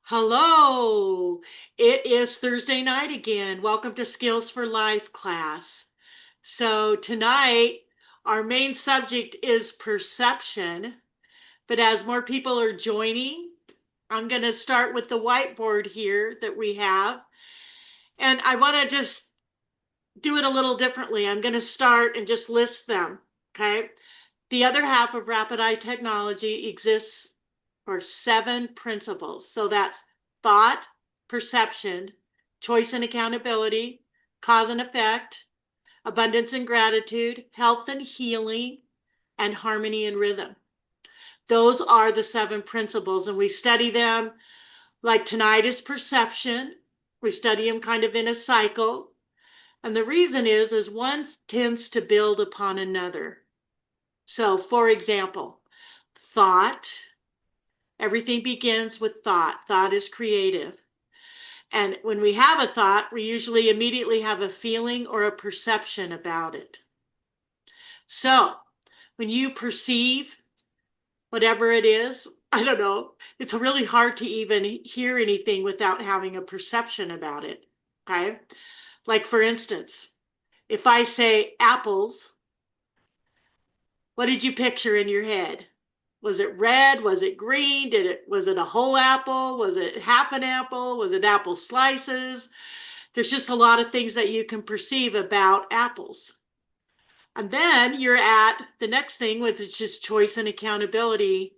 Hello, it is Thursday night again. Welcome to Skills for Life class. So, tonight, our main subject is perception. But as more people are joining, I'm going to start with the whiteboard here that we have. And I want to just do it a little differently. I'm going to start and just list them. Okay. The other half of Rapid Eye Technology exists for 7 principles. So that's thought, perception, choice and accountability, cause and effect, abundance and gratitude, health and healing, and harmony and rhythm. Those are the 7 principles, and we study them like tonight is perception. We study them kind of in a cycle. And the reason is one tends to build upon another. So, for example, thought. Everything begins with thought. Thought is creative. And when we have a thought, we usually immediately have a feeling or a perception about it. So when you perceive whatever it is, I don't know, it's really hard to even hear anything without having a perception about it. Okay. Like for instance, if I say apples, what did you picture in your head? Was it red? Was it green? Was it a whole apple? Was it half an apple? Was it apple slices? There's just a lot of things that you can perceive about apples. And then you're at the next thing, which is just choice and accountability.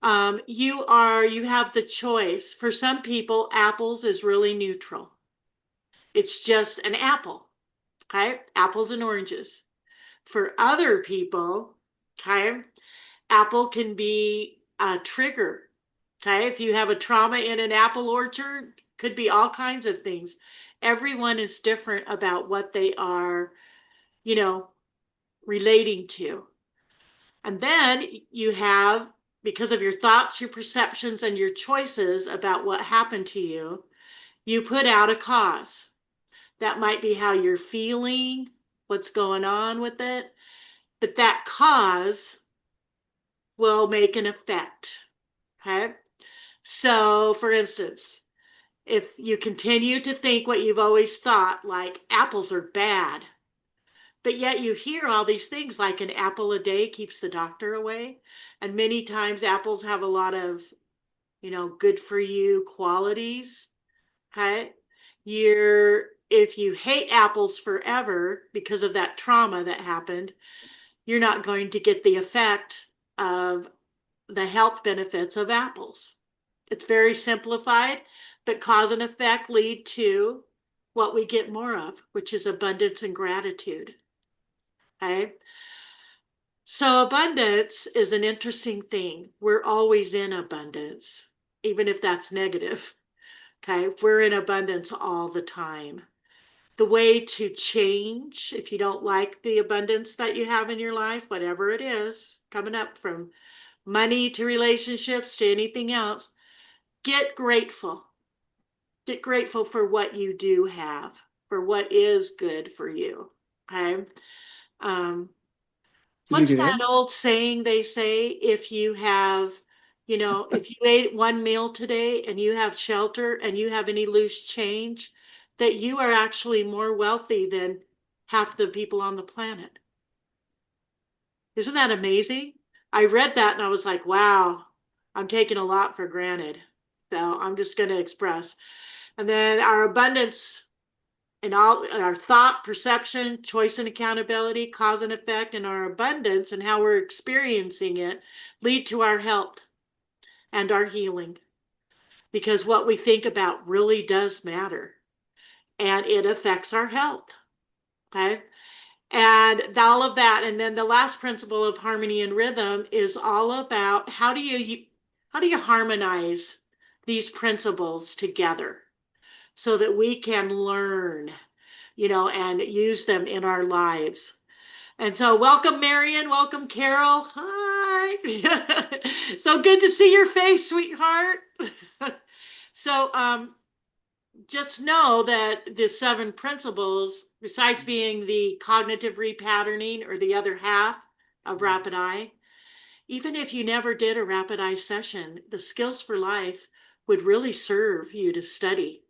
You have the choice. For some people, apples is really neutral. It's just an apple. Okay, apples and oranges. For other people, okay, apple can be a trigger. Okay, if you have a trauma in an apple orchard, could be all kinds of things. Everyone is different about what they are, you know, relating to. And then you have, because of your thoughts, your perceptions, and your choices about what happened to you, you put out a cause. That might be how you're feeling, what's going on with it, but that cause will make an effect. Okay. So, for instance, if you continue to think what you've always thought, like apples are bad, but yet you hear all these things like an apple a day keeps the doctor away. And many times apples have a lot of, good for you qualities. Okay. If you hate apples forever because of that trauma that happened, you're not going to get the effect of the health benefits of apples. It's very simplified, but cause and effect lead to what we get more of, which is abundance and gratitude. Okay. So abundance is an interesting thing. We're always in abundance, even if that's negative. Okay. We're in abundance all the time. The way to change, if you don't like the abundance that you have in your life, whatever it is, coming up from money to relationships to anything else, get grateful. Get grateful for what you do have, for what is good for you. Okay. Um, Did you what's do that? that old saying they say? If you ate one meal today and you have shelter and you have any loose change, that you are actually more wealthy than half the people on the planet. Isn't that amazing? I read that and I was like, wow, I'm taking a lot for granted. So I'm just going to express. And then our abundance and all our thought, perception, choice and accountability, cause and effect, and our abundance and how we're experiencing it lead to our health and our healing. Because what we think about really does matter and it affects our health. Okay. And all of that. And then the last principle of harmony and rhythm is all about how do you harmonize these principles together so that we can learn, and use them in our lives. And so, welcome, Marion. Welcome, Carol. Hi. So good to see your face, sweetheart. So, just know that the 7 principles, besides being the cognitive repatterning or the other half of Rapid Eye, even if you never did a Rapid Eye session, the Skills for Life would really serve you to study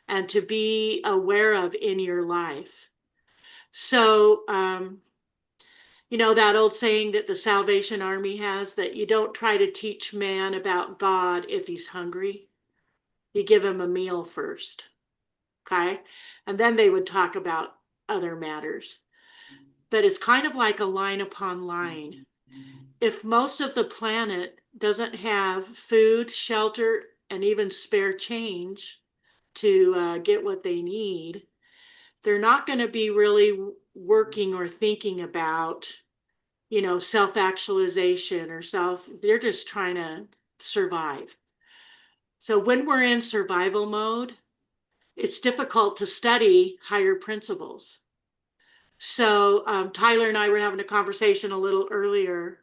and to be aware of in your life. So, that old saying that the Salvation Army has, that you don't try to teach man about God if he's hungry. You give him a meal first, okay? And then they would talk about other matters. But it's kind of like a line upon line. If most of the planet doesn't have food, shelter, and even spare change to get what they need, they're not going to be really working or thinking about, self-actualization or they're just trying to survive. So when we're in survival mode, it's difficult to study higher principles. So Tyler and I were having a conversation a little earlier,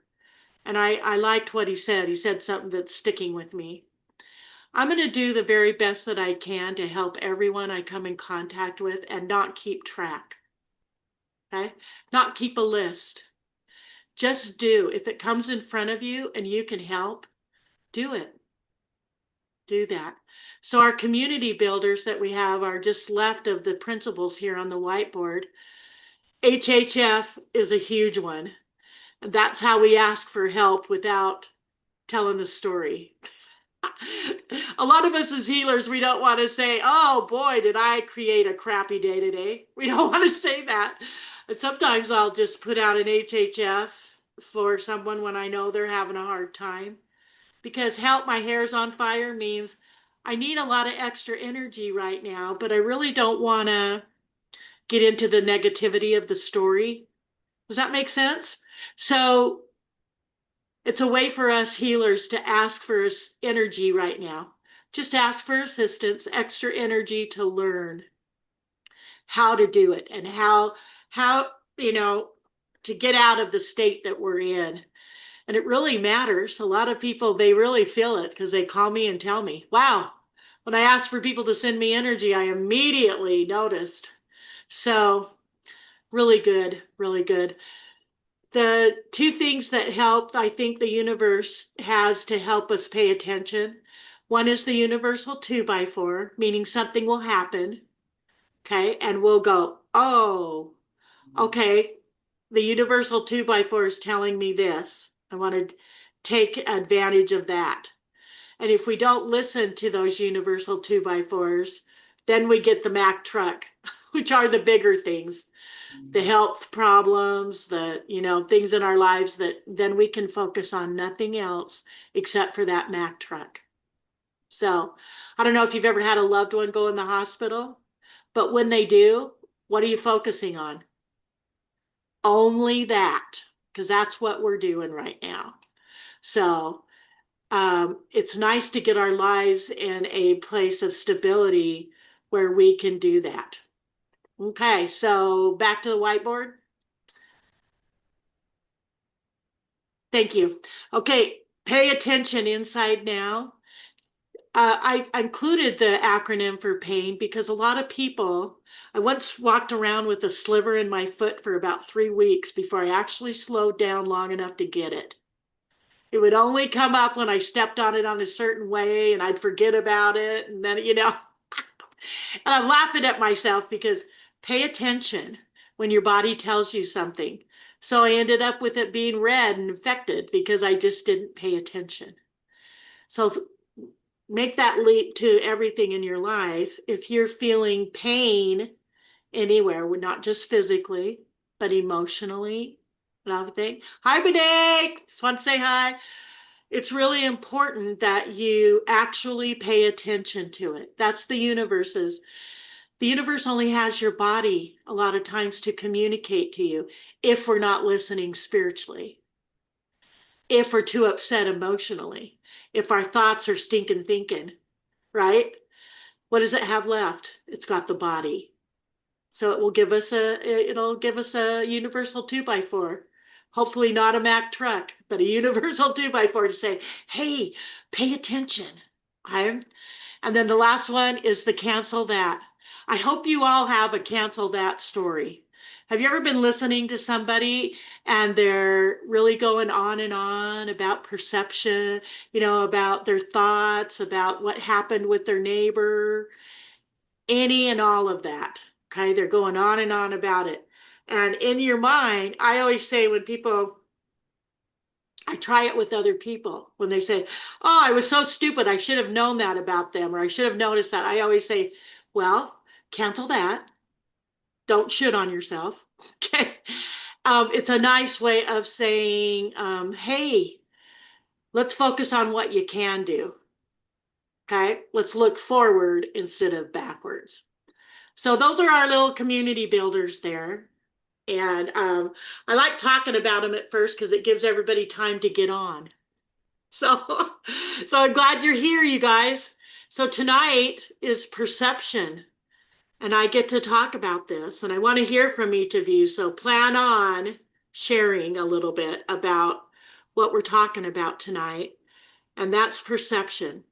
and I liked what he said. He said something that's sticking with me. I'm going to do the very best that I can to help everyone I come in contact with and not keep track. Okay? Not keep a list. Just do. If it comes in front of you and you can help, do it. Do that. So our community builders that we have are just left of the principles here on the whiteboard. HHF is a huge one. That's how we ask for help without telling the story. A lot of us as healers, we don't want to say, oh boy, did I create a crappy day today. We don't want to say that. And sometimes I'll just put out an HHF for someone when I know they're having a hard time. Because help, my hair's on fire means I need a lot of extra energy right now, but I really don't want to get into the negativity of the story. Does that make sense? So it's a way for us healers to ask for energy right now. Just ask for assistance, extra energy to learn how to do it and how, to get out of the state that we're in. And it really matters. A lot of people, they really feel it because they call me and tell me, wow, when I asked for people to send me energy, I immediately noticed. So really good, really good. The two things that help, I think the universe has to help us pay attention. One is the universal 2x4, meaning something will happen, okay, and we'll go, oh, okay, the universal 2x4 is telling me this. I want to take advantage of that. And if we don't listen to those universal 2x4s, then we get the Mack truck, which are the bigger things, the health problems, the, things in our lives that then we can focus on nothing else except for that Mack truck. So I don't know if you've ever had a loved one go in the hospital, but when they do, what are you focusing on? Only that, because that's what we're doing right now. So it's nice to get our lives in a place of stability where we can do that. Okay, so back to the whiteboard. Thank you. Okay, pay attention inside now. I included the acronym for pain because a lot of people, I once walked around with a sliver in my foot for about 3 weeks before I actually slowed down long enough to get it. It would only come up when I stepped on it on a certain way and I'd forget about it. And then, and I'm laughing at myself because pay attention when your body tells you something. So I ended up with it being red and infected because I just didn't pay attention. So make that leap to everything in your life. If you're feeling pain anywhere, not just physically, but emotionally, another thing. Hi, Benek. Just want to say hi. It's really important that you actually pay attention to it. That's the universe's. The universe only has your body a lot of times to communicate to you if we're not listening spiritually, if we're too upset emotionally, if our thoughts are stinking thinking, right? What does it have left? It's got the body. So it'll give us a universal 2x4. Hopefully not a Mack truck, but a universal 2x4 to say, hey, pay attention. Okay? And then the last one is the cancel that. I hope you all have a cancel that story Have you ever been listening to somebody and they're really going on and on about perception, about their thoughts, about what happened with their neighbor, any and all of that? Okay, they're going on and on about it. And in your mind, I always say when people, I try it with other people when they say, "Oh, I was so stupid. I should have known that about them, or I should have noticed that." I always say, "Well, cancel that. Don't shit on yourself." Okay. It's a nice way of saying, hey, let's focus on what you can do. Okay. Let's look forward instead of backwards. So those are our little community builders there. And I like talking about them at first because it gives everybody time to get on. So, so I'm glad you're here, you guys. So tonight is perception, and I get to talk about this, and I want to hear from each of you. So plan on sharing a little bit about what we're talking about tonight, and that's perception.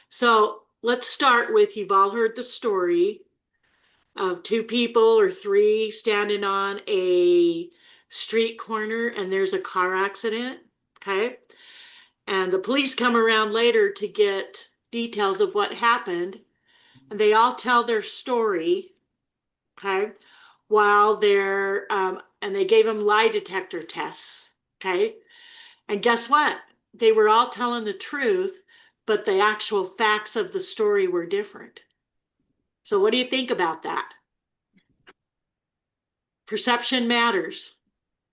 So let's start with, you've all heard the story of two people or three standing on a street corner and there's a car accident. Okay. And the police come around later to get details of what happened. And they all tell their story. Okay. While they're, and they gave them lie detector tests. Okay. And guess what? They were all telling the truth, but the actual facts of the story were different. So, what do you think about that? Perception matters,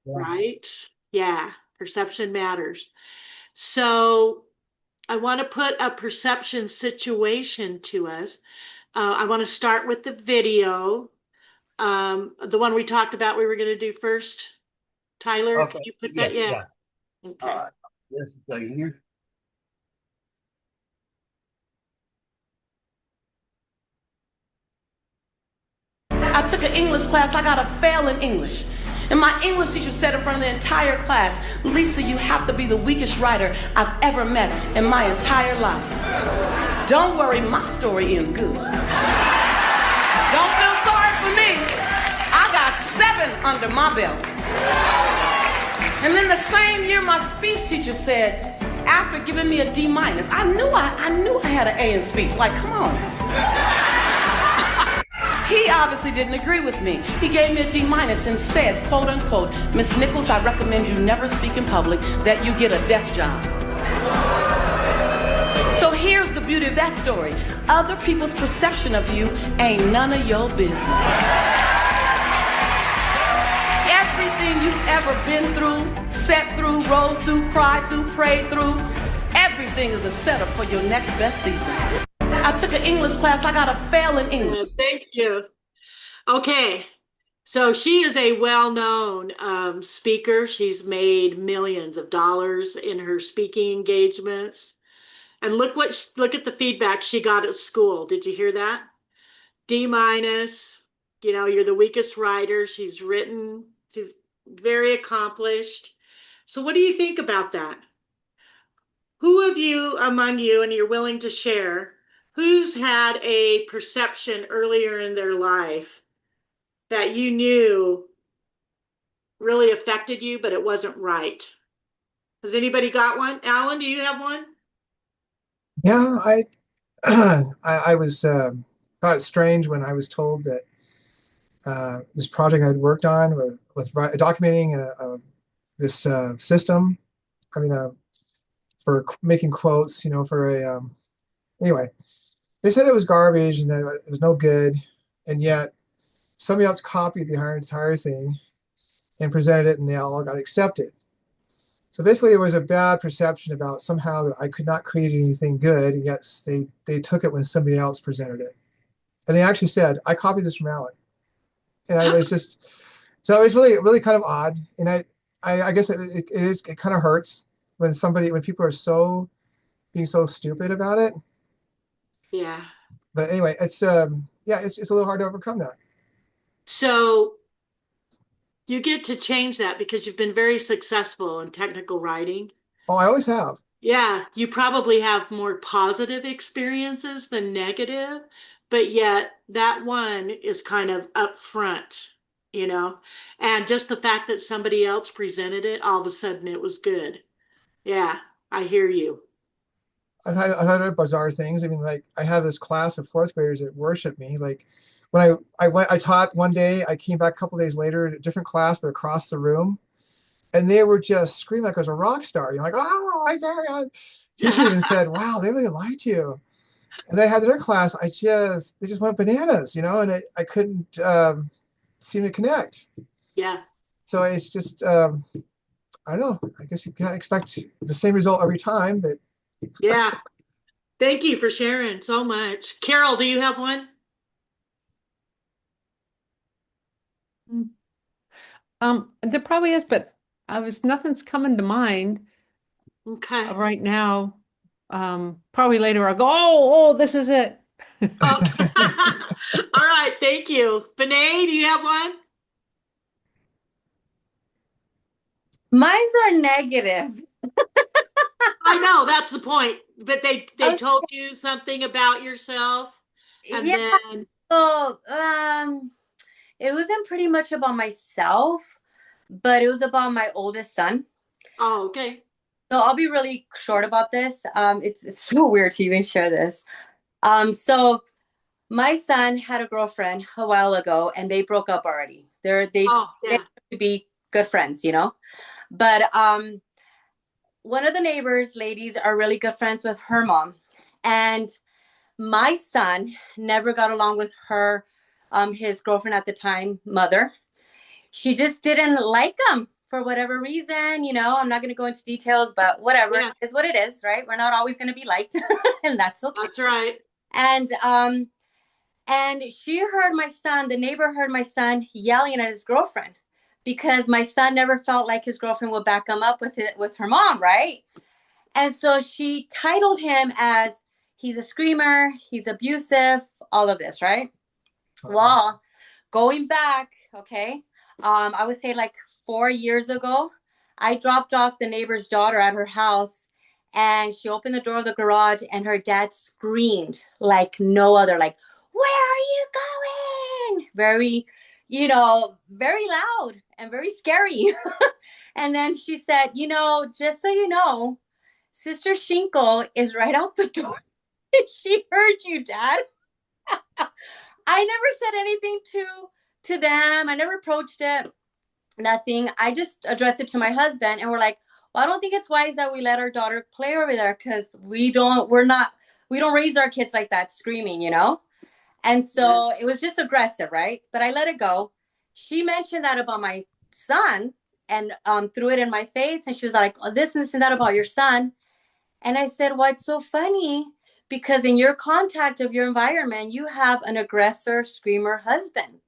Yeah. right? Yeah, perception matters. So, I want to put a perception situation to us. I want to start with the video, the one we talked about we were going to do first. Tyler, Okay. can you put Yes. that? Yeah. Yeah. Okay. This is going here. I took an English class, I got a fail in English. And my English teacher said in front of the entire class, "Lisa, you have to be the weakest writer I've ever met in my entire life." Don't worry, my story ends good. Don't feel sorry for me. I got 7 under my belt. And then the same year, my speech teacher said, after giving me a D minus, I knew I had an A in speech. Like, come on. He obviously didn't agree with me. He gave me a D minus and said, quote unquote, "Miss Nichols, I recommend you never speak in public, that you get a desk job." So here's the beauty of that story. Other people's perception of you ain't none of your business. Everything you've ever been through, sat through, rose through, cried through, prayed through, everything is a setup for your next best season. I took an English class, I got a fail in English. Thank you. Okay. So she is a well-known speaker. She's made millions of dollars in her speaking engagements. And look at the feedback she got at school. Did you hear that? D minus. You're the weakest writer. She's very accomplished. So what do you think about that? Who of you among you, and you're willing to share, who's had a perception earlier in their life that you knew really affected you, but it wasn't right? Has anybody got one? Alan, do you have one? Yeah, I was thought it strange when I was told that this project I'd worked on with documenting this system. I mean, for making quotes, for a anyway, they said it was garbage and that it was no good, and yet somebody else copied the entire thing and presented it, and they all got accepted. So basically, it was a bad perception about somehow that I could not create anything good, and yet they took it when somebody else presented it. And they actually said, "I copied this from Alan." And I was just, so it was really kind of odd. And I guess it kind of hurts when people are being so stupid about it. Yeah. But anyway, it's a little hard to overcome that. So you get to change that because you've been very successful in technical writing. Oh, I always have. Yeah, you probably have more positive experiences than negative, but yet that one is kind of upfront. you know, and just the fact that somebody else presented it, all of a sudden it was good. Yeah, I hear you. I've had other bizarre things. I mean, like I have this class of fourth graders that worship me. Like when I taught one day, I came back a couple days later in a different class, but across the room, and they were just screaming like I was a rock star. You're like, oh, Isaiah. Teacher even said, wow, they really liked you. And they had their class. They just went bananas, and I couldn't seem to connect. Yeah, So it's just, I don't know. I guess you can't expect the same result every time, but yeah. Thank you for sharing so much. Carol, do you have one? There probably is, but nothing's coming to mind Okay. right now. Probably later I'll go, oh, this is it. Oh, all right. Thank you. Benay, do you have one? Mines are negative. I know that's the point. But they Okay. told you something about yourself, and Yeah. then So, it wasn't pretty much about myself, but it was about my oldest son. oh, okay. So I'll be really short about this. It's so weird to even share this. So my son had a girlfriend a while ago, and they broke up already. Oh, They yeah. used to be good friends, But one of the neighbors, ladies, are really good friends with her mom, and my son never got along with her, his girlfriend at the time, mother. She just didn't like him for whatever reason. I'm not going to go into details, but whatever Yeah, is what it is, right? We're not always going to be liked, and that's okay. that's right. And she heard my son, the neighbor heard my son yelling at his girlfriend because my son never felt like his girlfriend would back him up with her mom, right? And so she titled him as he's a screamer, he's abusive, all of this, right? Well, going back, okay, I would say like 4 years ago, I dropped off the neighbor's daughter at her house, and she opened the door of the garage, and her dad screamed like no other, like, "Where are you going?" Very, very loud and very scary. And then she said, just so you know, Sister Shinkle is right out the door. She heard you, Dad. I never said anything to them. I never approached it. Nothing. I just addressed it to my husband, and we're like, well, I don't think it's wise that we let our daughter play over there because we don't raise our kids like that, screaming. And Yeah, so it was just aggressive, right? But I let it go. She mentioned that about my son and threw it in my face, and she was like, oh, this and that about your son. And I said, what's so funny? Because in your contact of your environment, you have an aggressor, screamer husband.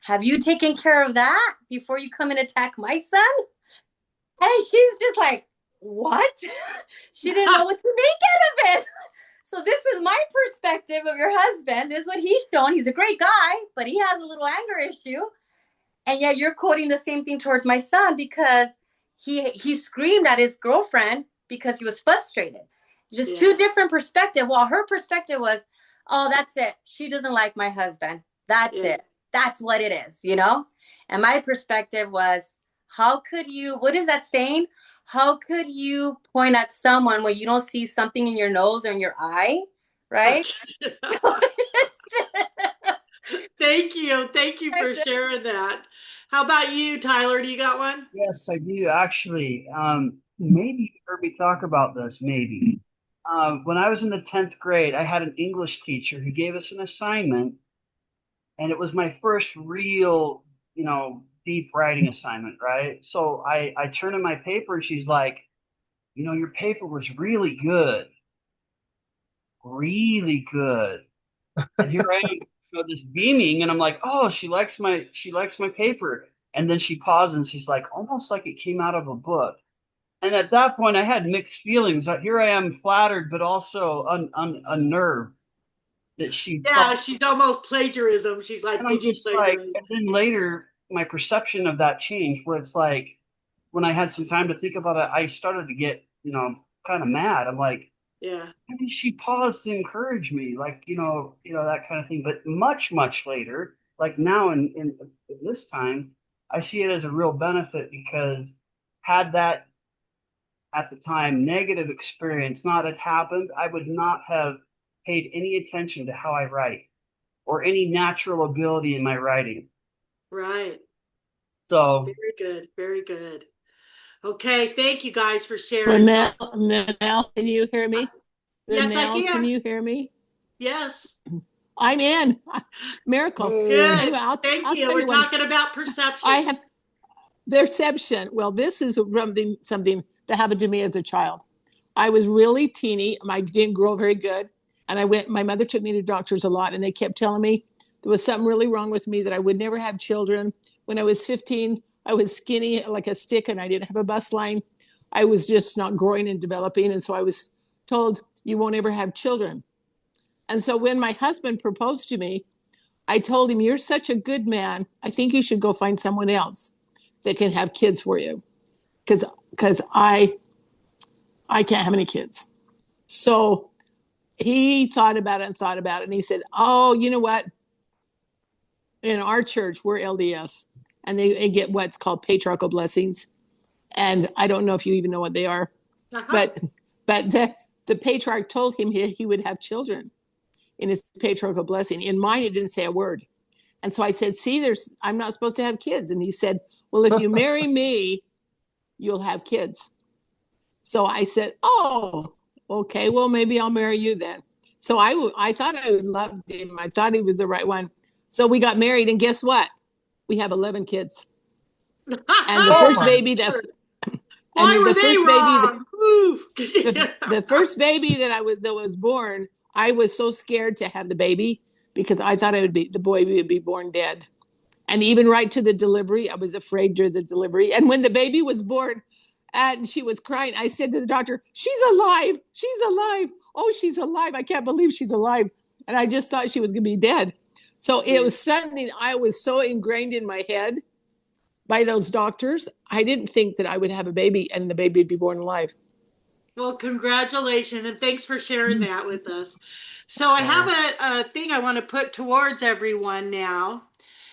Have you taken care of that before you come and attack my son? And she's just like, what? She didn't know what to make out of it. So this is my perspective of your husband. This is what he's shown. He's a great guy, but he has a little anger issue. And yet you're quoting the same thing towards my son because he screamed at his girlfriend because he was frustrated. Just yeah, two different perspectives. Well, her perspective was, oh, that's it. She doesn't like my husband. That's yeah, it. That's what it is. And my perspective was, how could you, what is that saying? How could you point at someone when you don't see something in your nose or in your eye? Right? okay. So it's Thank you. Thank you for just, sharing that. How about you, Tyler? Do you got one? Yes, I do actually. Maybe you heard me talk about this, maybe. When I was in the 10th grade, I had an English teacher who gave us an assignment, and it was my first real, deep writing assignment, right? So I turned in my paper, and she's like, your paper was really good. And here I am, this beaming, and I'm like, oh, she likes my paper. And then she paused and she's like, almost like it came out of a book. And at that point, I had mixed feelings. Here I am, flattered, but also unnerved that she thought. Yeah, she's almost plagiarism. She's like, And I'm did you just like, plagiarize? and then later, my perception of that changed, where it's like, when I had some time to think about it, I started to get, kind of mad. I'm like, Yeah, maybe she paused to encourage me, like, that kind of thing. But much, much later, like now in this time, I see it as a real benefit because had that at the time negative experience not had happened, I would not have paid any attention to how I write or any natural ability in my writing. Right. So Very good. Very good. Okay. Thank you guys for sharing. Lynell, can you hear me? Yes, I Lynell, can can. you hear me? Yes. I'm in. Miracle. Yay. Good. Anyway, Thank I'll you. tell We're you one. talking about perception. I have perception. Well, this is something that happened to me as a child. I was really teeny. I didn't grow very good. And my mother took me to doctors a lot, and they kept telling me there was something really wrong with me, that I would never have children. When I was 15, I was skinny like a stick, and I didn't have a bust line. I was just not growing and developing. And so I was told, you won't ever have children. And so when my husband proposed to me, I told him, you're such a good man. I think you should go find someone else that can have kids for you. Because I can't have any kids. So he thought about it and thought about it. And he said, oh, you know what? In our church, we're LDS, and they get what's called patriarchal blessings. And I don't know if you even know what they are, Uh-huh. but the patriarch told him he would have children in his patriarchal blessing. In mine, it didn't say a word. And so I said, see, I'm not supposed to have kids. And he said, well, if you marry me, you'll have kids. So I said, oh, okay, well, maybe I'll marry you then. So I thought I loved him. I thought he was the right one. So we got married, and guess what? We have 11 kids. And the Oh first my. baby that Why and were the they first baby wrong? Oof. the first baby that was born, I was so scared to have the baby because I thought the boy would be born dead. And even right to the delivery, I was afraid during the delivery. And when the baby was born and she was crying, I said to the doctor, she's alive. She's alive. Oh, she's alive. I can't believe she's alive. And I just thought she was going to be dead. So it was something I was so ingrained in my head by those doctors. I didn't think that I would have a baby and the baby would be born alive. Well, congratulations, and thanks for sharing that with us. So I have a thing I want to put towards everyone now.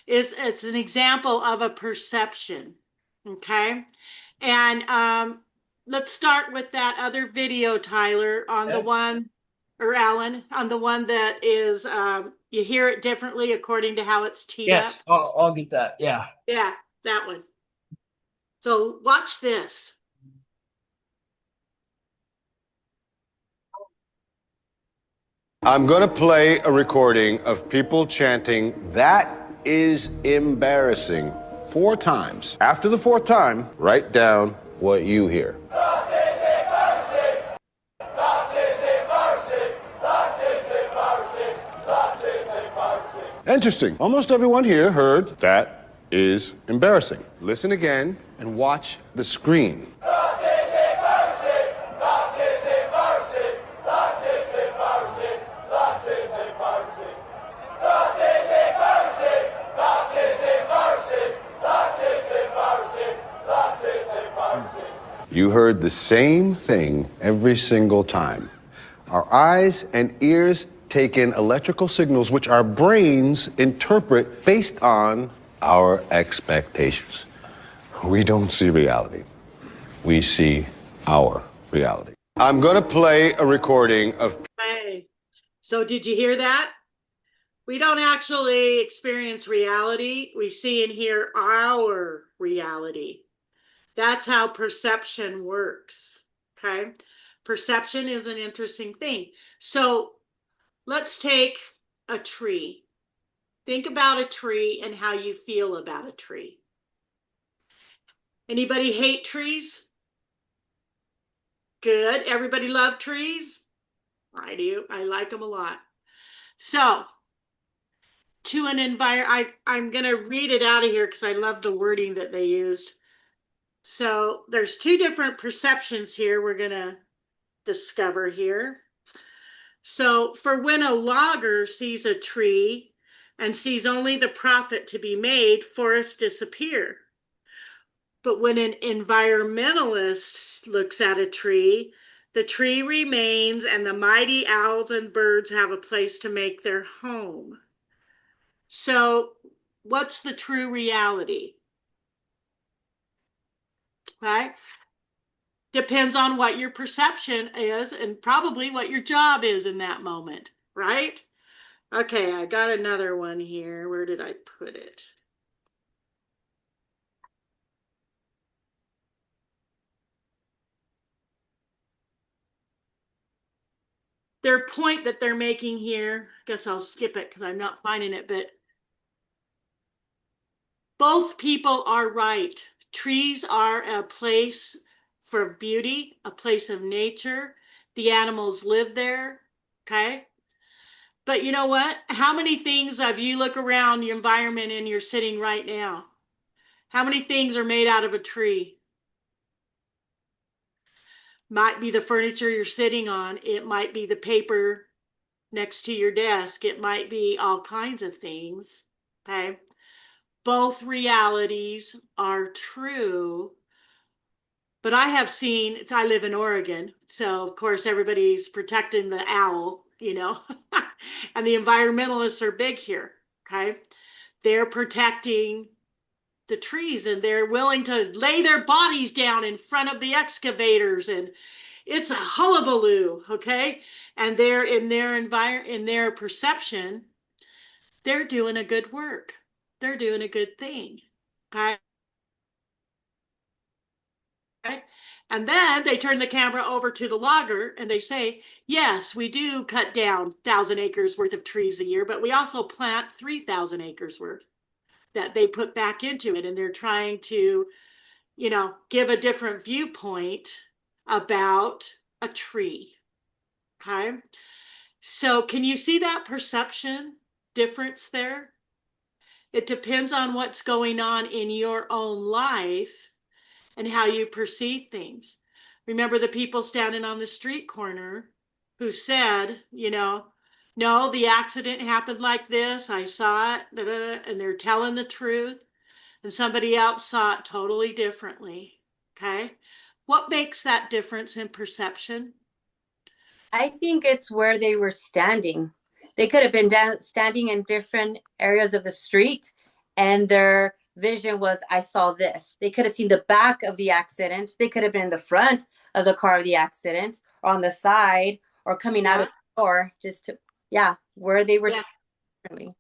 It's an example of a perception. Okay. And let's start with that other video, Tyler, on the okay. one, or Alan, on the one that is you hear it differently according to how it's teed Yes, up. I'll get that. Yeah. Yeah, that one. So watch this. I'm going to play a recording of people chanting, "That is embarrassing," 4 times. After the 4th time, write down what you hear. That is embarrassing. That is embarrassing. That is embarrassing. That is embarrassing. Interesting. Almost everyone here heard, "That is embarrassing." Listen again and watch the screen. You heard the same thing every single time. Our eyes and ears take in electrical signals which our brains interpret based on our expectations. We don't see reality. We see our reality. I'm going to play a recording of... Hey, so did you hear that? We don't actually experience reality. We see and hear our reality. That's how perception works. Okay. Perception is an interesting thing. So let's take a tree. Think about a tree and how you feel about a tree. Anybody hate trees? Good. Everybody love trees? I do. I like them a lot. So to an environment, I'm going to read it out of here because I love the wording that they used. So there's 2 different perceptions here we're going to discover here. So for when a logger sees a tree and sees only the profit to be made, forests disappear. But when an environmentalist looks at a tree, the tree remains and the mighty owls and birds have a place to make their home. So what's the true reality? Right? Depends on what your perception is and probably what your job is in that moment, right? Okay, I got another one here. Where did I put it? Their point that they're making here, I guess I'll skip it because I'm not finding it, but both people are right. Trees are a place for beauty, a place of nature. The animals live there, okay? But you know what? How many things, if you look around the environment and you're sitting right now, how many things are made out of a tree? Might be the furniture you're sitting on. It might be the paper next to your desk. It might be all kinds of things, okay? Both realities are true. But I have seen, I live in Oregon, so of course everybody's protecting the owl, and the environmentalists are big here, okay? They're protecting the trees and they're willing to lay their bodies down in front of the excavators, and it's a hullabaloo, okay? And they're in their perception, they're doing a good work. They're doing a good thing, okay? And then they turn the camera over to the logger and they say, yes, we do cut down 1,000 acres worth of trees a year, but we also plant 3,000 acres worth that they put back into it. And they're trying to, give a different viewpoint about a tree. Okay. So can you see that perception difference there? It depends on what's going on in your own life and how you perceive things. Remember the people standing on the street corner who said, no, the accident happened like this. I saw it, and they're telling the truth. And somebody else saw it totally differently. Okay. What makes that difference in perception? I think it's where they were standing. They could have been standing in different areas of the street, and their vision was, I saw this. They could have seen the back of the accident. They could have been in the front of the car of the accident, or on the side, or coming out of the door, just to, where they were standing.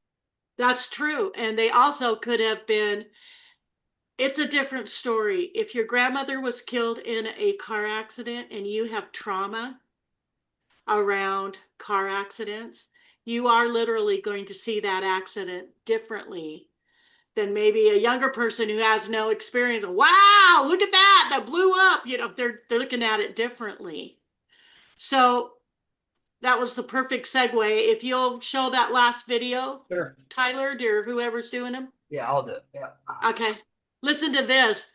That's true. And they also could have been, it's a different story. If your grandmother was killed in a car accident and you have trauma around car accidents, you are literally going to see that accident differently than maybe a younger person who has no experience. Wow, look at that blew up. They're looking at it differently. So that was the perfect segue. If you'll show that last video, Sure. Tyler, or whoever's doing them. Yeah, I'll do it. Yeah. Okay. Listen to this.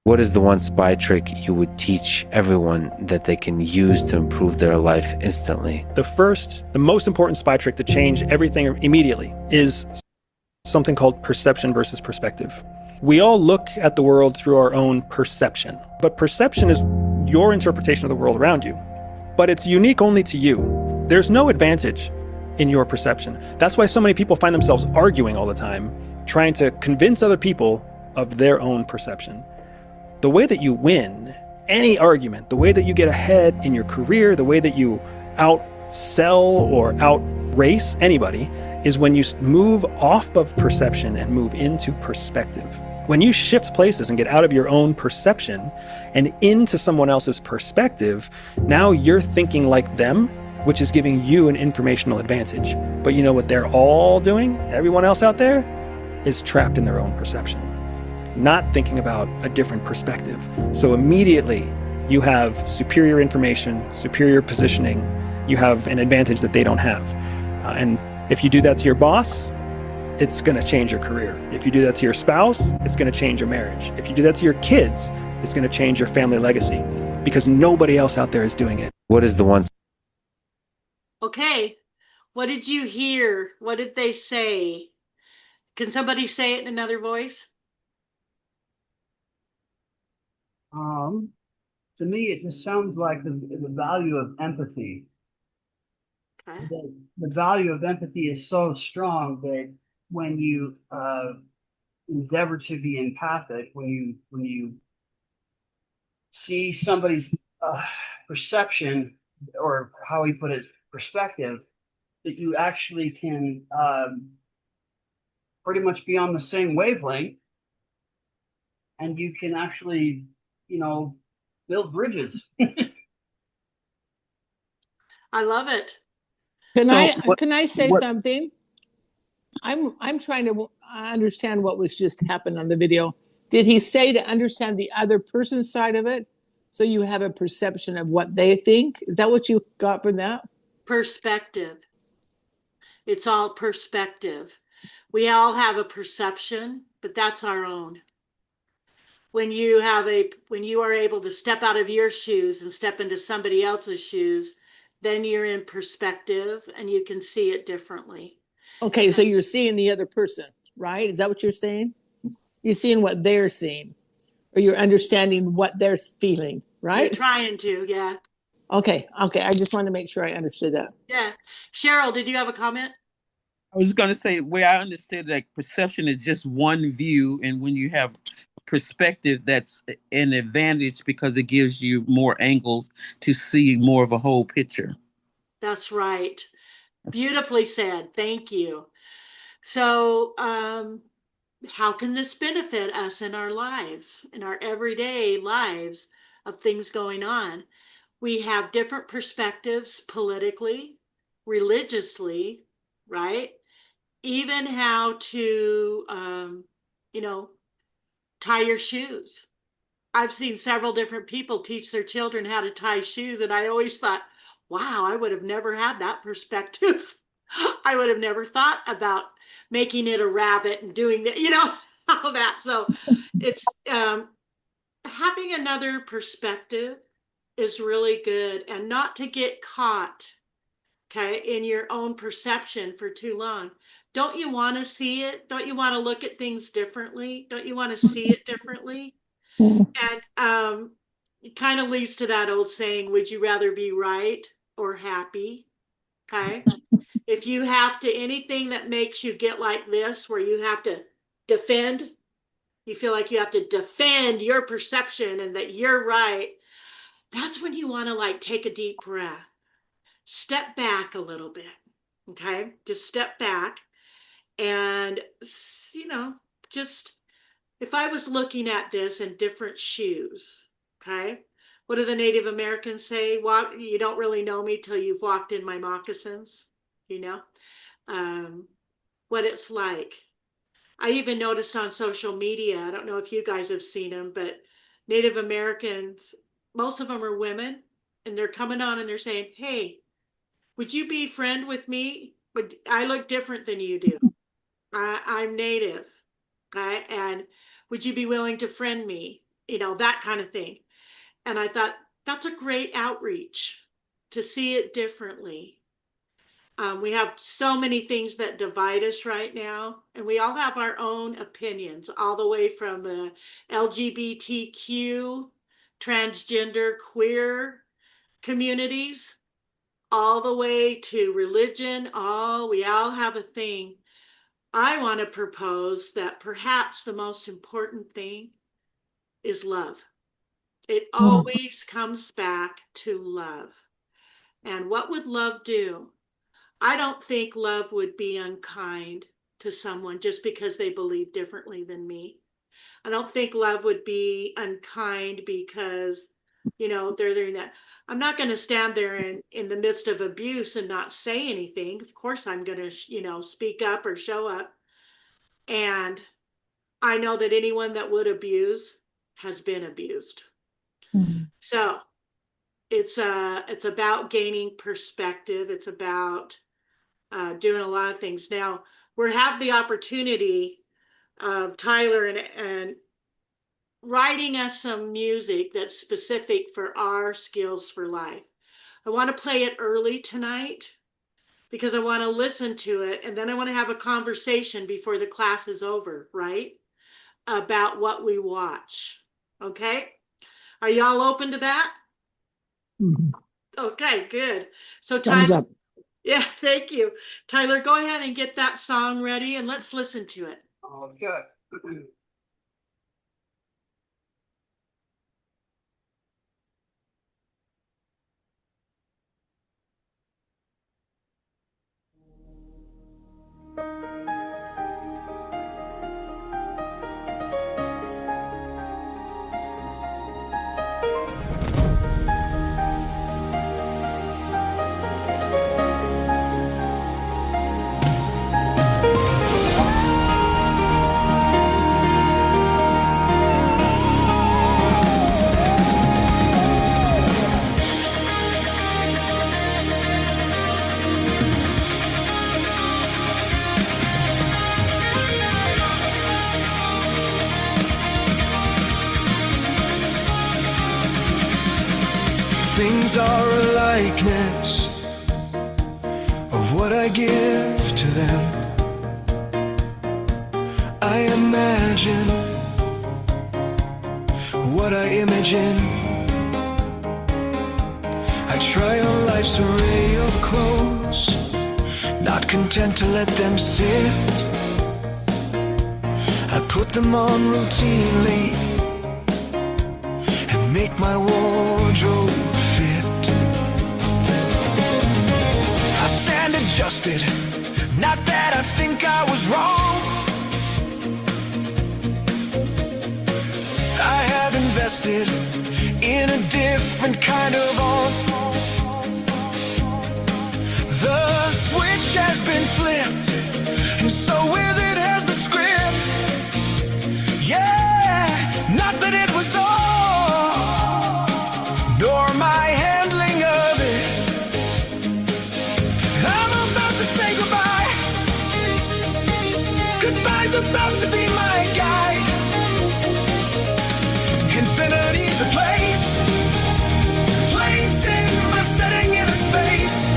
What is the one spy trick you would teach everyone that they can use to improve their life instantly? The most important spy trick to change everything immediately is something called perception versus perspective. We all look at the world through our own perception, but perception is your interpretation of the world around you. But it's unique only to you. There's no advantage in your perception. That's why so many people find themselves arguing all the time, trying to convince other people of their own perception. The way that you win any argument, the way that you get ahead in your career, the way that you outsell or outrace anybody is when you move off of perception and move into perspective. When you shift places and get out of your own perception and into someone else's perspective, now you're thinking like them, which is giving you an informational advantage. But you know what they're all doing? Everyone else out there is trapped in their own perception, not thinking about a different perspective. So immediately you have superior information, superior positioning, you have an advantage that they don't have. And if you do that to your boss, it's going to change your career. If you do that to your spouse, it's going to change your marriage. If you do that to your kids, it's going to change your family legacy because nobody else out there is doing it. What is the one? Okay. What did you hear? What did they say? Can somebody say it in another voice? To me, it just sounds like the value of empathy. Okay. The value of empathy is so strong that when you endeavor to be empathic, when you see somebody's perception, or how he put it, perspective, that you actually can pretty much be on the same wavelength, and you can actually, build bridges. I love it. Can I say what something? I'm trying to understand what was just happened on the video. Did he say to understand the other person's side of it, so you have a perception of what they think? Is that what you got from that? Perspective. It's all perspective. We all have a perception, but that's our own. When you are able to step out of your shoes and step into somebody else's shoes, then you're in perspective and you can see it differently. Okay, so you're seeing the other person, right? Is that what you're saying? You're seeing what they're seeing, or you're understanding what they're feeling, right? You're trying to, yeah. Okay. I just want to make sure I understood that. Yeah. Cheryl, did you have a comment? I was going to say, the way I understood that perception is just one view, and when you have perspective, that's an advantage because it gives you more angles to see more of a whole picture. That's right. Beautifully said. Thank you. So, how can this benefit us in our lives, in our everyday lives of things going on? We have different perspectives politically, religiously, right? Even how to, tie your shoes. I've seen several different people teach their children how to tie shoes, and I always thought, wow, I would have never had that perspective. I would have never thought about making it a rabbit and doing that, all that. So it's having another perspective is really good, and not to get caught, okay, in your own perception for too long. Don't you want to see it? Don't you want to look at things differently? Don't you want to see it differently? And it kind of leads to that old saying, would you rather be right or happy? Okay. If you have to, anything that makes you get like this, where you have to defend, you feel like you have to defend your perception and that you're right, that's when you want to like take a deep breath, step back a little bit. Okay. Just step back and, just if I was looking at this in different shoes, okay, what do the Native Americans say? Walk, you don't really know me till you've walked in my moccasins, what it's like. I even noticed on social media, I don't know if you guys have seen them, but Native Americans, most of them are women, and they're coming on and they're saying, hey, would you be friend with me? Would I look different than you do? I'm Native, okay? And would you be willing to friend me? That kind of thing. And I thought that's a great outreach to see it differently. We have so many things that divide us right now, and we all have our own opinions, all the way from the LGBTQ, transgender, queer communities, all the way to religion. We all have a thing. I want to propose that perhaps the most important thing is love. It always comes back to love. And what would love do? I don't think love would be unkind to someone just because they believe differently than me. I don't think love would be unkind because, they're doing that. I'm not going to stand there in the midst of abuse and not say anything. Of course, I'm going to, speak up or show up. And I know that anyone that would abuse has been abused. So it's about gaining perspective. It's about doing a lot of things. Now we have the opportunity of Tyler and writing us some music that's specific for our skills for life. I want to play it early tonight because I want to listen to it, and then I want to have a conversation before the class is over, right? About what we watch. Okay? Are y'all open to that? Mhm. Okay, good. So Thumbs Tyler, up. Yeah, thank you. Tyler, go ahead and get that song ready and let's listen to it. Okay. Things are a likeness of what I give to them. I imagine what I imagine. I try on life's array of clothes, not content to let them sit. I put them on routinely and make my wardrobe fit. I stand adjusted, not that I think I was wrong. I have invested in a different kind of on. The switch has been flipped, and so with it has the script. Yeah, not that it was off, nor my handling of it. I'm about to say goodbye. Goodbye's about to be my guide. Infinity's a place, placing my setting in a space.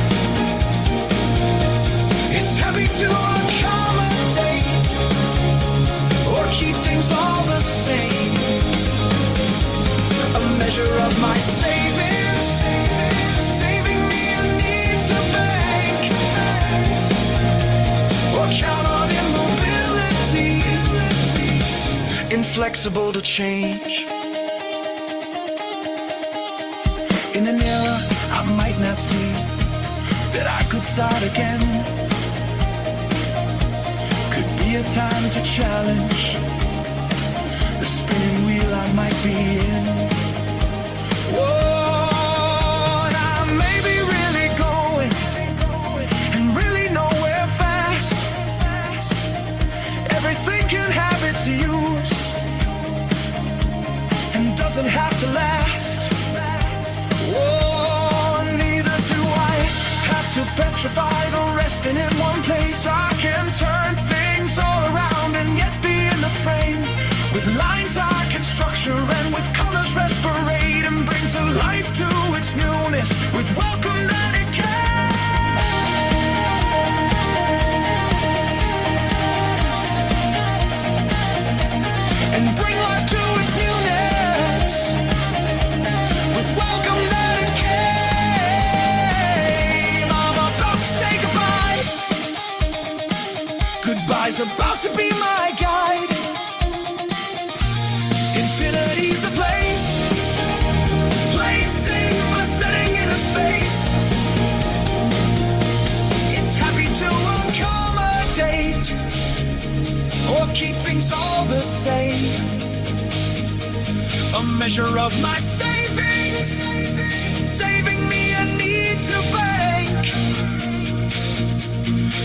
It's happy to accommodate or keep things all the same. A measure of my savings, saving me a need to bank, or count on immobility, inflexible to change. In an era I might not see that I could start again. Could be a time to challenge the spinning wheel I might be in. Whoa, and I may be really going and really nowhere fast. Everything can have its use and doesn't have to last. Whoa, neither do I have to petrify the resting in one place. I can turn things all around and yet be in the frame. With lines I can structure and with colors respirate and bring to life to its newness with welcome that it can. And bring life to its newness with welcome that it came. I'm about to say goodbye. Goodbye's about to be my guide. Infinity's a place, placing my setting in a space. It's happy to accommodate or keep things all the same. A measure of my savings, saving me a need to bank,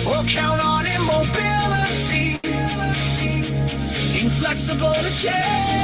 or count on immobility, inflexible to change.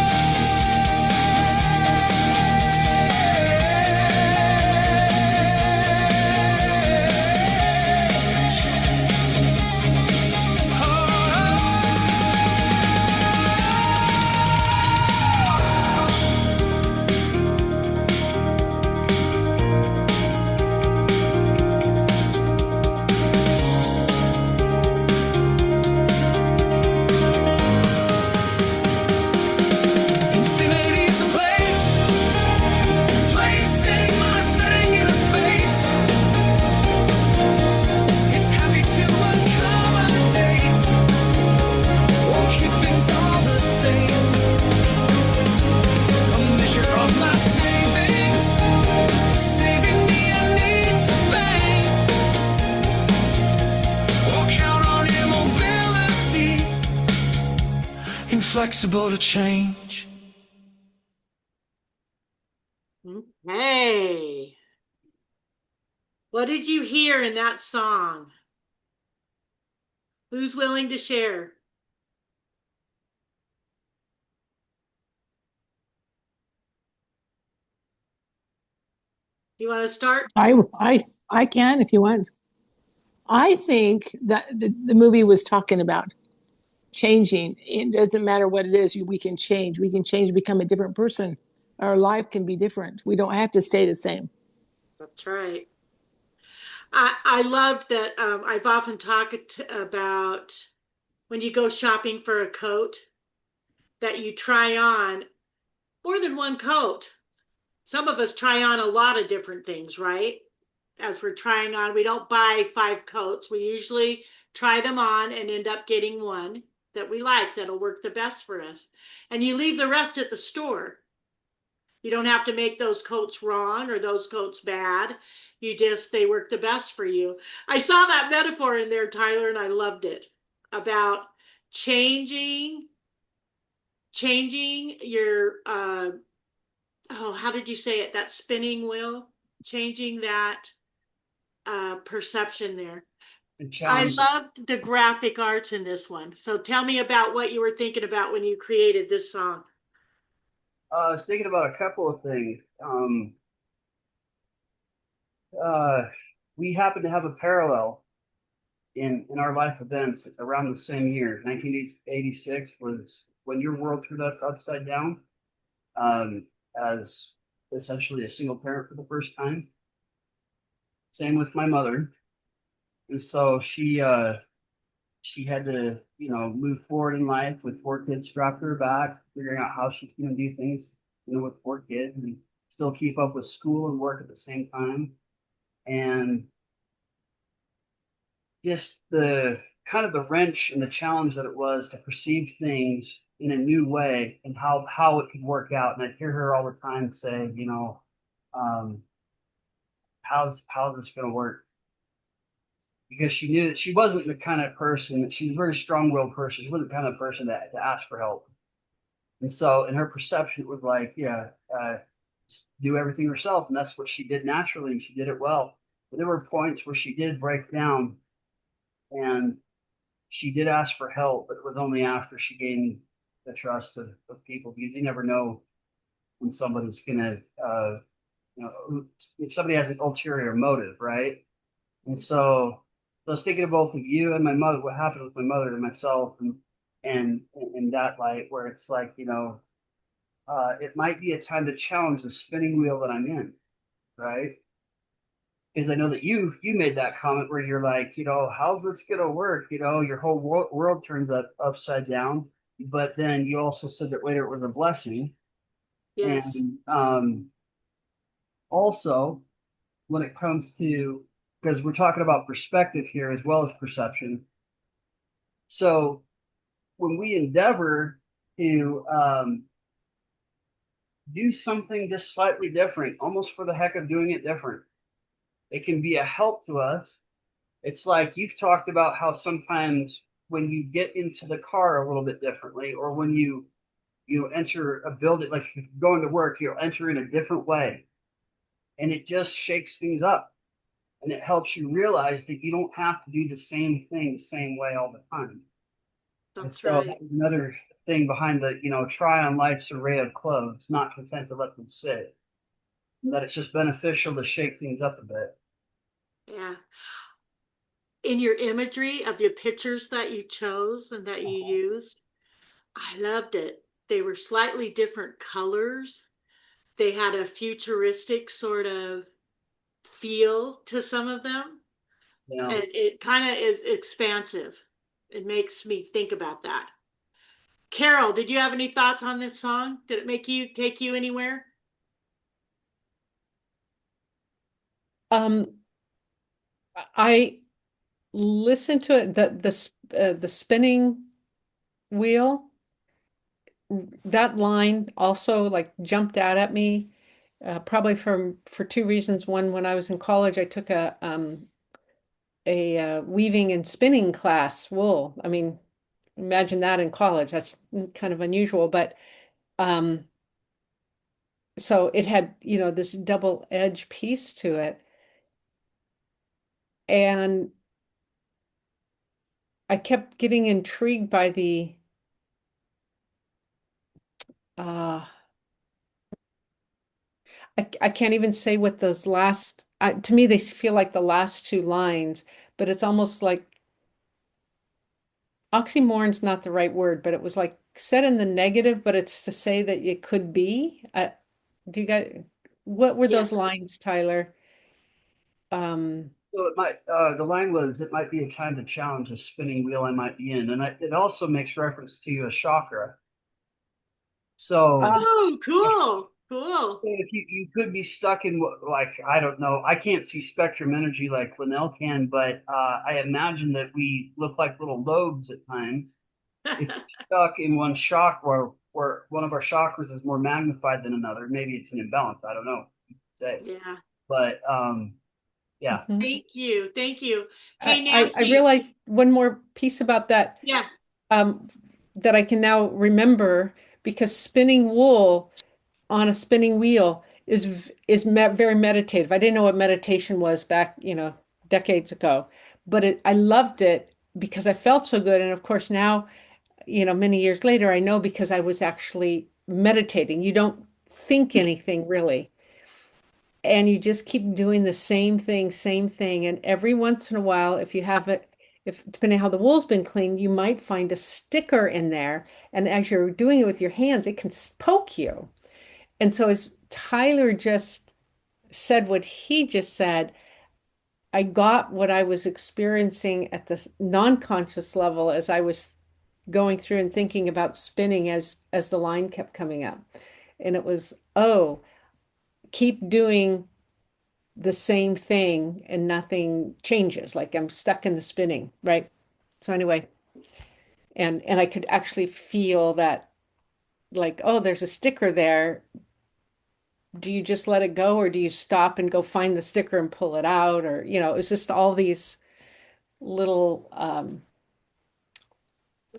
flexible to change. Hey, what did you hear in that song? Who's willing to share? You want to start? I can if you want. I think that the movie was talking about changing. It doesn't matter what it is, we can change. We can change, become a different person. Our life can be different. We don't have to stay the same. That's right. I love that. I've often talked about when you go shopping for a coat that you try on more than one coat. Some of us try on a lot of different things, right? As we're trying on, we don't buy 5 coats. We usually try them on and end up getting one that we like that'll work the best for us. And you leave the rest at the store. You don't have to make those coats wrong or those coats bad. They work the best for you. I saw that metaphor in there, Tyler, and I loved it about changing your how did you say it? That spinning wheel, changing that perception there. I loved the graphic arts in this one. So tell me about what you were thinking about when you created this song. I was thinking about a couple of things. We happen to have a parallel in our life events around the same year. 1986 was when your world turned upside down, as essentially a single parent for the first time. Same with my mother, and so she had to move forward in life with 4 kids strapped to her back, figuring out how she's going to do things with 4 kids and still keep up with school and work at the same time. And just the kind of the wrench and the challenge that it was to perceive things in a new way and how it could work out. And I'd hear her all the time say, how's this going to work? Because she knew that she wasn't the kind of person, she was a very strong-willed person. She wasn't the kind of person to ask for help. And so in her perception, it was like, do everything herself. And that's what she did naturally, and she did it well. But there were points where she did break down, and she did ask for help, but it was only after she gained the trust of people, because you never know when somebody's going to, if somebody has an ulterior motive, right? And so I was thinking of both of you and my mother, what happened with my mother and myself, and in that light, where it's like, it might be a time to challenge the spinning wheel that I'm in, right? Because I know that you made that comment where you're like, how's this gonna work? Your whole world turns upside down. But then you also said that later it was a blessing. Yes. And also, when it comes to, because we're talking about perspective here as well as perception. So when we endeavor to do something just slightly different, almost for the heck of doing it different, it can be a help to us. It's like you've talked about how sometimes when you get into the car a little bit differently, or when you enter a building, like you're going to work, you'll enter in a different way, and it just shakes things up. And it helps you realize that you don't have to do the same thing the same way all the time. That's and so right. another thing behind the, try on life's array of clothes, not content to let them sit. And that it's just beneficial to shake things up a bit. Yeah. In your imagery of your pictures that you chose and that you used, I loved it. They were slightly different colors. They had a futuristic sort of feel to some of them. Yeah. And it kind of is expansive. It makes me think about that. Carol, did you have any thoughts on this song? Did it take you anywhere? I listened to it, the spinning wheel, that line also like jumped out at me, probably for 2 reasons. One, when I was in college, I took a weaving and spinning class, wool. I mean, imagine that in college. That's kind of unusual, but um, so it had, this double edge piece to it. And I kept getting intrigued by uh, I can't even say what those last, to me, they feel like the last two lines, but it's almost like oxymoron's not the right word, but it was like said in the negative, but it's to say that it could be. Do you guys, what were those Yes. lines, Tyler? So it might, the line was, it might be a time to challenge a spinning wheel I might be in. And it also makes reference to a chakra. So Oh, cool. Cool. if you could be stuck in like, I don't know, I can't see spectrum energy like Lynell can, but I imagine that we look like little lobes at times. If you're stuck in one chakra where one of our chakras is more magnified than another, maybe it's an imbalance. I don't know. Say. Yeah. But yeah. Mhm. Thank you. Thank you. Hey, I Nancy. realized one more piece about that, Yeah. that I can now remember, because spinning wool on a spinning wheel is very meditative. I didn't know what meditation was back, decades ago, but I loved it because I felt so good. And of course now, many years later, I know because I was actually meditating. You don't think anything really, and you just keep doing the same thing. And every once in a while, if you have it, if depending how the wool's been cleaned, you might find a sticker in there. And as you're doing it with your hands, it can poke you. And so as Tyler just said what he just said, I got what I was experiencing at the non-conscious level as I was going through and thinking about spinning as the line kept coming up. And it was, oh, keep doing the same thing and nothing changes. Like I'm stuck in the spinning, right? So anyway, and I could actually feel that, like, oh, there's a sticker there. Do you just let it go, or do you stop and go find the sticker and pull it out? Or, it's just all these little I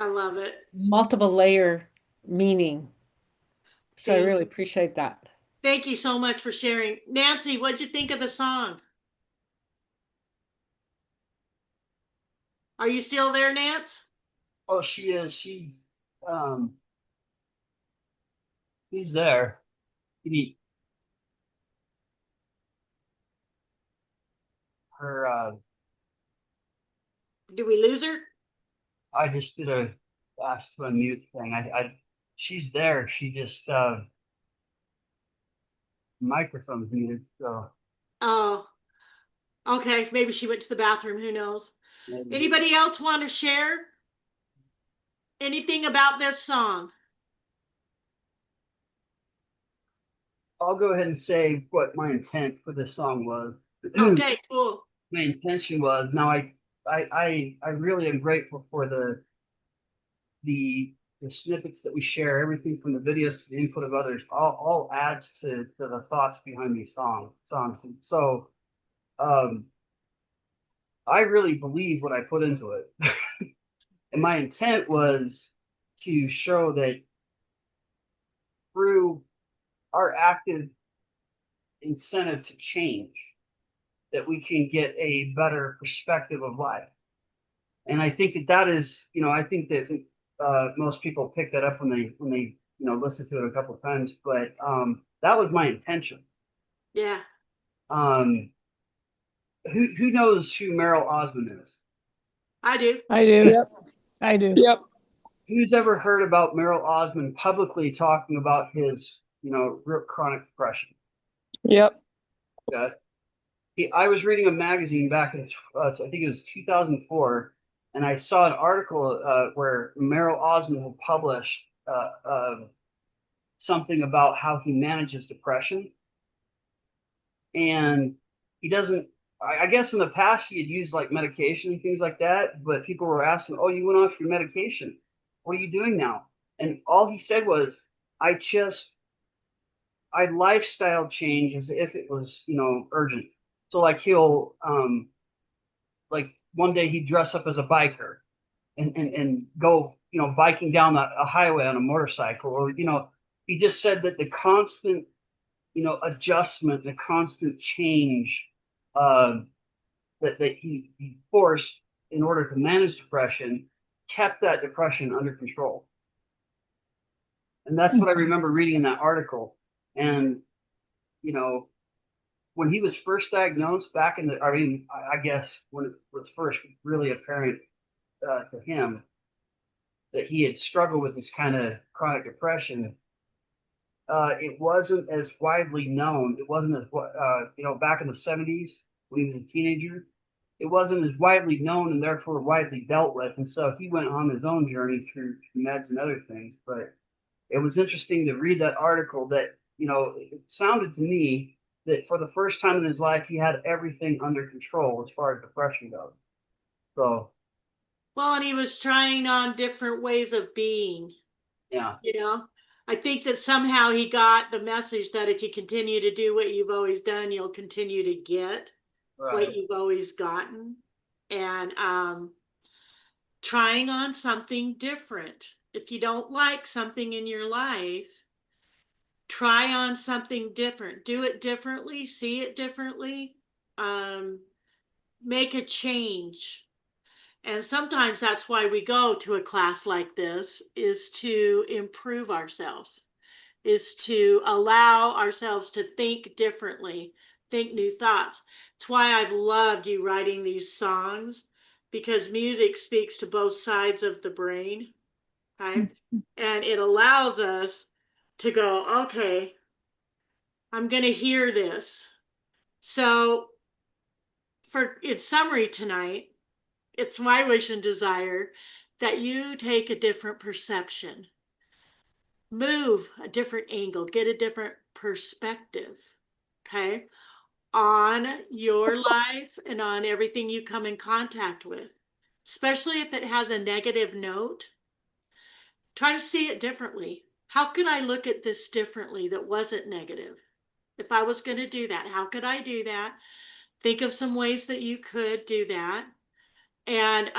love it. multiple layer meaning. So I really appreciate that. Thank you so much for sharing. Nancy, what'd you think of the song? Are you still there, Nance? Oh, she is. She's there. He, her, Did we lose her? I just did a ask to unmute thing. She's there. She just, microphone's muted. So Oh, okay. Maybe she went to the bathroom. Who knows? maybe. Anybody else want to share anything about this song? I'll go ahead and say what my intent for this song was. Okay, cool. My intention was, now I really am grateful for the snippets that we share, everything from the videos to the input of others, all adds to the thoughts behind these songs. And so I really believe what I put into it. And my intent was to show that through our active incentive to change, that we can get a better perspective of life. And I think that is, I think that most people pick that up when they listen to it a couple of times. But that was my intention. Yeah. Who knows who Merrill Osmond is? I do. I do. Yep. I do. Yep. Who's ever heard about Merrill Osmond publicly talking about his, chronic depression? Yep. Okay. I was reading a magazine back in, I think it was 2004, and I saw an article where Merrill Osmond had published something about how he manages depression. And he doesn't, I guess in the past he had used like medication and things like that, but people were asking, oh, you went off your medication. What are you doing now? And all he said was, I lifestyle change as if it was, urgent. So like he'll, like one day he'd dress up as a biker and go biking down a highway on a motorcycle, or, he just said that the constant, adjustment, the constant change that he forced in order to manage depression kept that depression under control. And that's what I remember reading in that article. And, when he was first diagnosed back I guess when it was first really apparent to him that he had struggled with this kind of chronic depression, it wasn't as widely known. It wasn't as, back in the 70s when he was a teenager, it wasn't as widely known and therefore widely dealt with. And so he went on his own journey through meds and other things. But it was interesting to read that article that, it sounded to me that for the first time in his life, he had everything under control as far as depression goes. So. Well, and he was trying on different ways of being. Yeah. I think that somehow he got the message that if you continue to do what you've always done, you'll continue to get what you've always gotten. And trying on something different. If you don't like something in your life, try on something different. Do it differently, see it differently, make a change. And sometimes that's why we go to a class like this, is to improve ourselves, is to allow ourselves to think differently, think new thoughts. It's why I've loved you writing these songs, because music speaks to both sides of the brain, right? And it allows us to go, okay, I'm going to hear this. So in summary tonight, it's my wish and desire that you take a different perception, move a different angle, get a different perspective, okay, on your life and on everything you come in contact with, especially if it has a negative note. Try to see it differently. How could I look at this differently that wasn't negative? If I was going to do that, how could I do that? Think of some ways that you could do that, and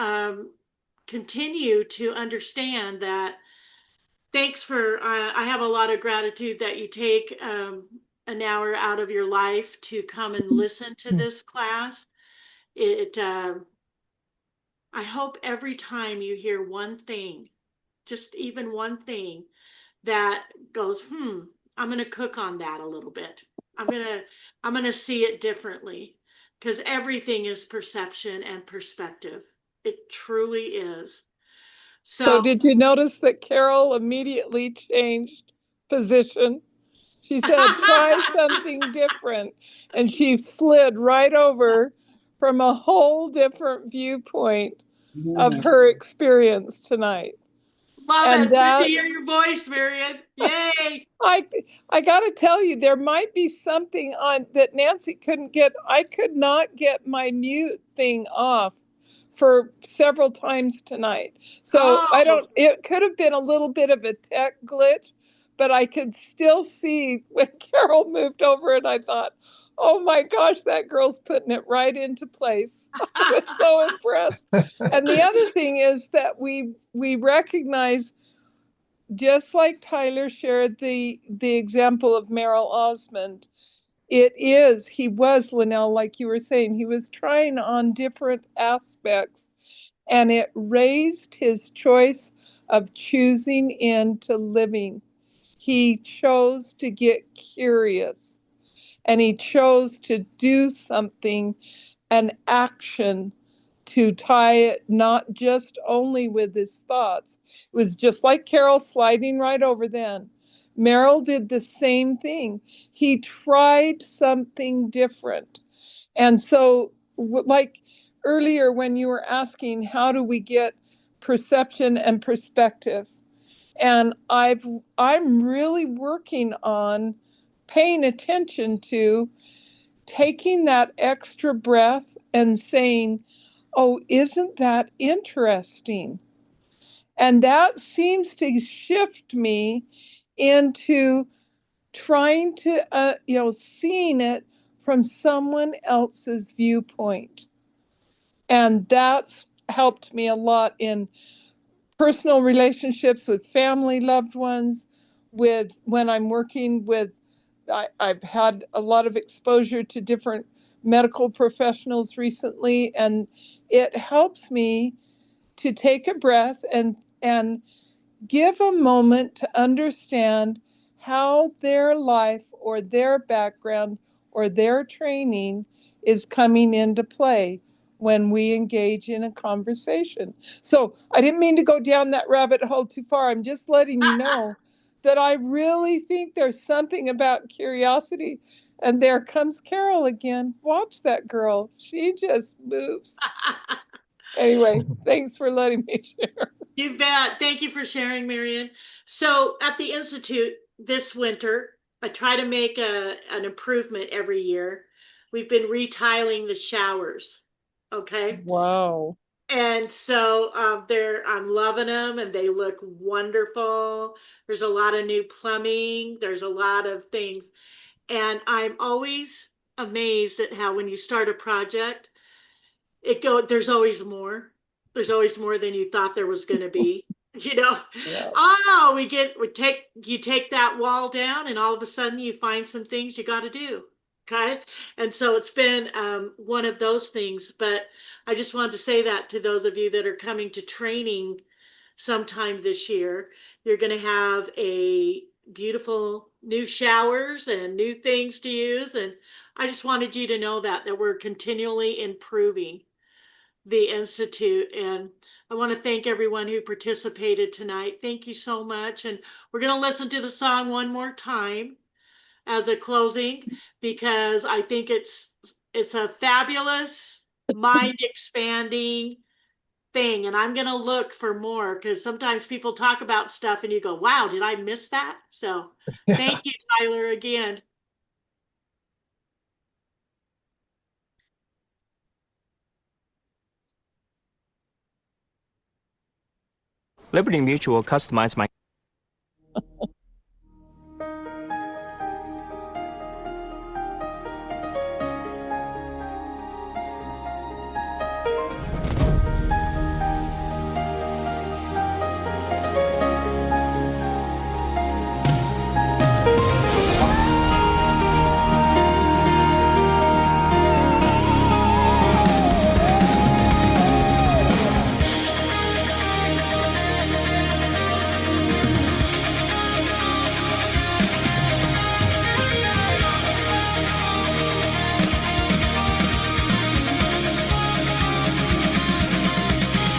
continue to understand that. Thanks for, I have a lot of gratitude that you take an hour out of your life to come and listen to this class. I hope every time you hear one thing, just even one thing, that goes, I'm going to cook on that a little bit. I'm going to see it differently, because everything is perception and perspective. It truly is. So did you notice that Carol immediately changed position? She said, try something different. And she slid right over from a whole different viewpoint of her experience tonight. Love And it. Good to hear your voice, Marion. Yay. I got to tell you, there might be something on that Nancy couldn't get. I could not get my mute thing off for several times tonight. So it could have been a little bit of a tech glitch, but I could still see when Carol moved over, and I thought, oh my gosh, that girl's putting it right into place. I was so impressed. And the other thing is that we recognize, just like Tyler shared the example of Merrill Osmond, he was, Lynell, like you were saying, he was trying on different aspects, and it raised his choice of choosing into living. He chose to get curious, and he chose to do something, an action, to tie it not just only with his thoughts. It was just like Carol sliding right over then. Merrill did the same thing. He tried something different. And so, like earlier when you were asking, how do we get perception and perspective? And I'm really working on paying attention to taking that extra breath and saying, oh, isn't that interesting? And that seems to shift me into trying to, seeing it from someone else's viewpoint. And that's helped me a lot in personal relationships with family, loved ones, with when I'm working with, I've had a lot of exposure to different medical professionals recently, and it helps me to take a breath and give a moment to understand how their life or their background or their training is coming into play when we engage in a conversation. So I didn't mean to go down that rabbit hole too far. I'm just letting you know that I really think there's something about curiosity. And there comes Carol again. Watch that girl. She just moves. Anyway, thanks for letting me share. You bet. Thank you for sharing, Marion. So at the Institute this winter, I try to make an improvement every year. We've been retiling the showers. Okay. Wow. And so I'm loving them and they look wonderful. There's a lot of new plumbing. There's a lot of things. And I'm always amazed at how when you start a project, there's always more. There's always more than you thought there was going to be. Yeah. Oh, you take that wall down and all of a sudden you find some things you got to do. Okay. And so it's been one of those things, but I just wanted to say that to those of you that are coming to training sometime this year. You're going to have a beautiful new showers and new things to use. And I just wanted you to know that we're continually improving the Institute. And I want to thank everyone who participated tonight. Thank you so much. And we're going to listen to the song one more time as a closing, because I think it's a fabulous, mind expanding thing. And I'm going to look for more, because sometimes people talk about stuff and you go, wow, did I miss that? So thank you, Tyler, again. Liberty Mutual customized my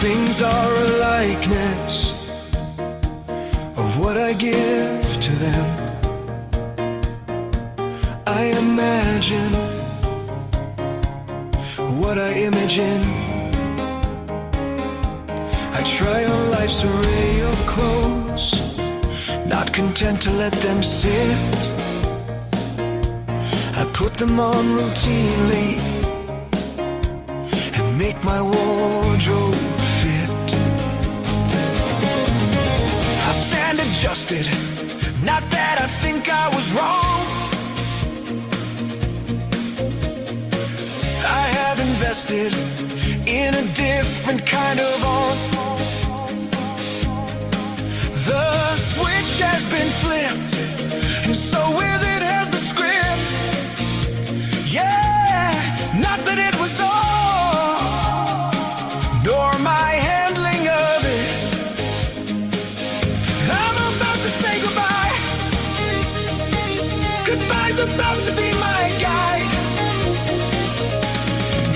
Things are a likeness of what I give to them. I imagine what I imagine. I try on life's array of clothes, not content to let them sit. I put them on routinely and make my wardrobe fit. I stand adjusted, not that I think I was wrong. I have invested in a different kind of on. The switch has been flipped, and so with it has the script. Yeah, not that it was off, nor my handling of it. I'm about to say goodbye. Goodbye's about to be my guide.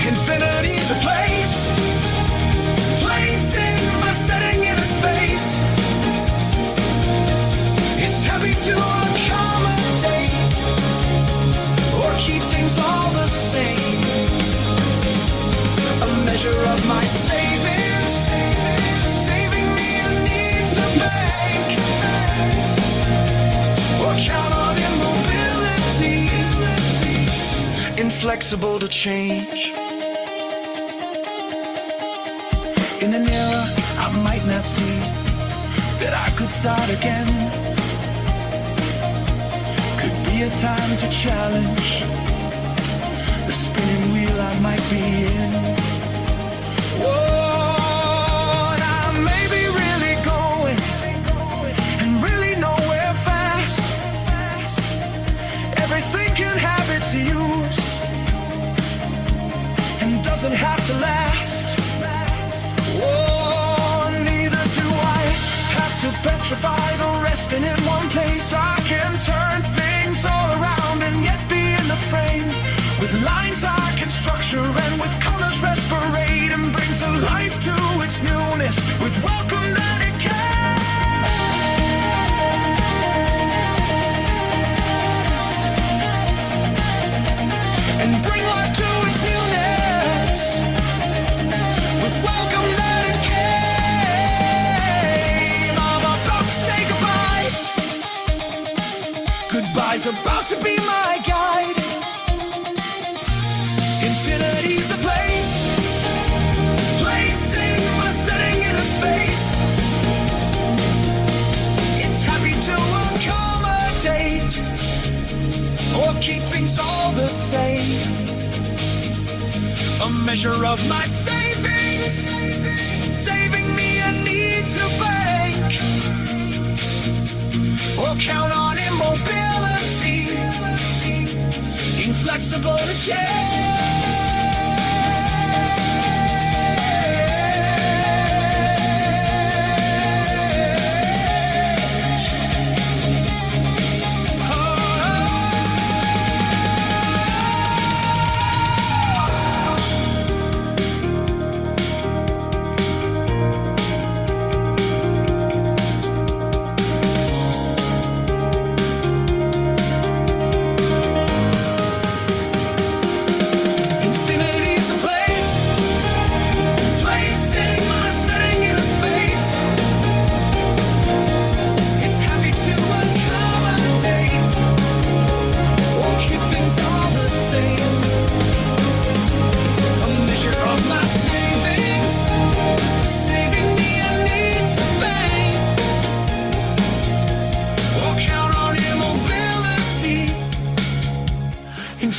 Infinity's a place, placing my setting in a space. It's happy to accommodate or keep things all the same. A measure of my savings, saving me a need to bank, or count on immobility, inflexible to change. In an era I might not see that I could start again. Could be a time to challenge the spinning wheel I might be in. What I may be really to use and doesn't have to last. Oh, neither do I have to petrify the resting in one place. I can turn things all around and yet be in the frame. With lines I can structure and with colors respirate and bring to life to its newness with welcome that it can. And bring life to its newness with welcome that it came. I'm about to say goodbye. Goodbye's about to be my guide. Infinity's a place, placing my setting in a space. It's happy to accommodate or keep things all the same. A measure of my savings, saving me a need to bank, or count on immobility, inflexible to change.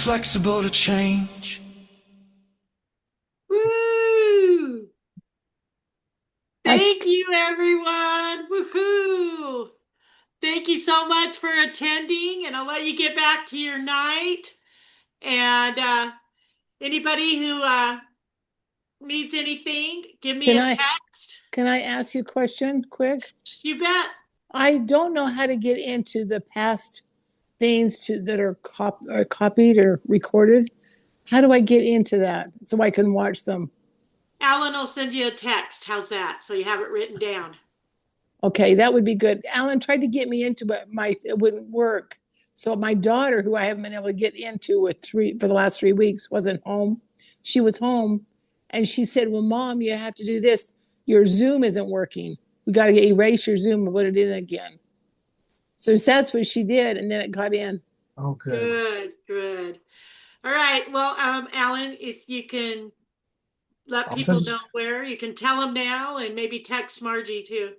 Flexible to change. Woo! Thank you, everyone. Woohoo! Thank you so much for attending, and I'll let you get back to your night. And anybody who needs anything, give me a text. Can I ask you a question quick? You bet. I don't know how to get into the past things that are copied or recorded. How do I get into that so I can watch them? Alan will send you a text. How's that? So you have it written down. Okay, that would be good. Alan tried to get me into it, it wouldn't work. So my daughter, who I haven't been able to get into for the last 3 weeks, wasn't home. She was home, and she said, "Well, Mom, you have to do this. Your Zoom isn't working. We got to erase your Zoom and put it in again." So that's what she did, and then it got in. Oh, good. Good. All right. Well, Alan, if you can let people know where, you can tell them now and maybe text Margie too.